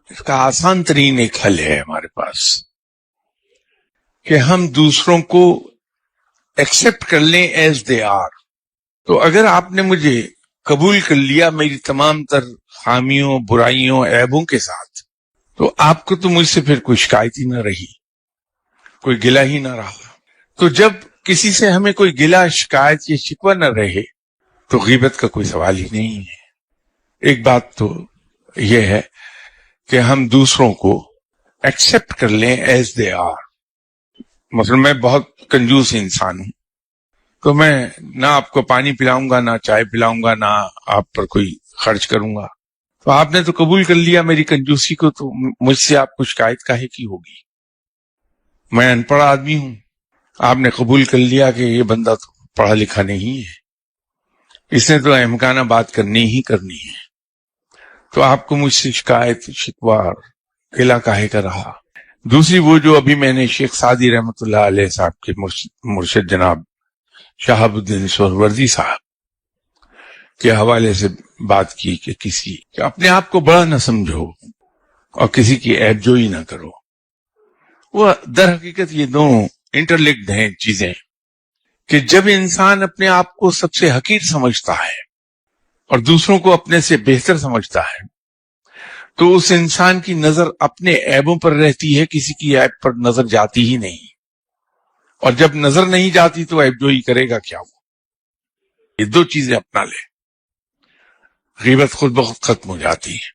اس کا آسان ترین ایک حل ہے ہمارے پاس کہ ہم دوسروں کو ایکسپٹ کر لیں ایز دے آر. تو اگر آپ نے مجھے قبول کر لیا میری تمام تر خامیوں، برائیوں، عیبوں کے ساتھ، تو آپ کو تو مجھ سے پھر کوئی شکایت ہی نہ رہی، کوئی گلہ ہی نہ رہا. تو جب کسی سے ہمیں کوئی گلہ، شکایت یا شکوہ نہ رہے تو غیبت کا کوئی سوال ہی نہیں ہے. ایک بات تو یہ ہے کہ ہم دوسروں کو ایکسپٹ کر لیں ایز دے آر. مثلا میں بہت کنجوس انسان ہوں، تو میں نہ آپ کو پانی پلاؤں گا، نہ چائے پلاؤں گا، نہ آپ پر کوئی خرچ کروں گا. تو آپ نے تو قبول کر لیا میری کنجوسی کو، تو مجھ سے آپ کو شکایت کاہے کی ہوگی؟ میں ان پڑھ آدمی ہوں، آپ نے قبول کر لیا کہ یہ بندہ تو پڑھا لکھا نہیں ہے، اس نے تو احمقانہ بات کرنی ہی کرنی ہے، تو آپ کو مجھ سے شکایت، شکوہ، گلہ کاہے کا رہا؟ دوسری وہ جو ابھی میں نے شیخ سعدی رحمۃ اللہ علیہ صاحب کے مرشد جناب شہاب الدین سہروردی صاحب کے حوالے سے بات کی کہ اپنے آپ کو بڑا نہ سمجھو اور کسی کی عیب جوئی نہ کرو. وہ در حقیقت یہ دونوں انٹرلنکڈ ہیں چیزیں، کہ جب انسان اپنے آپ کو سب سے حقیر سمجھتا ہے اور دوسروں کو اپنے سے بہتر سمجھتا ہے تو اس انسان کی نظر اپنے عیبوں پر رہتی ہے، کسی کی عیب پر نظر جاتی ہی نہیں. اور جب نظر نہیں جاتی تو عیب جوئی کرے گا کیا؟ وہ یہ دو چیزیں اپنا لے، غیبت خود بخود ختم ہو جاتی ہے.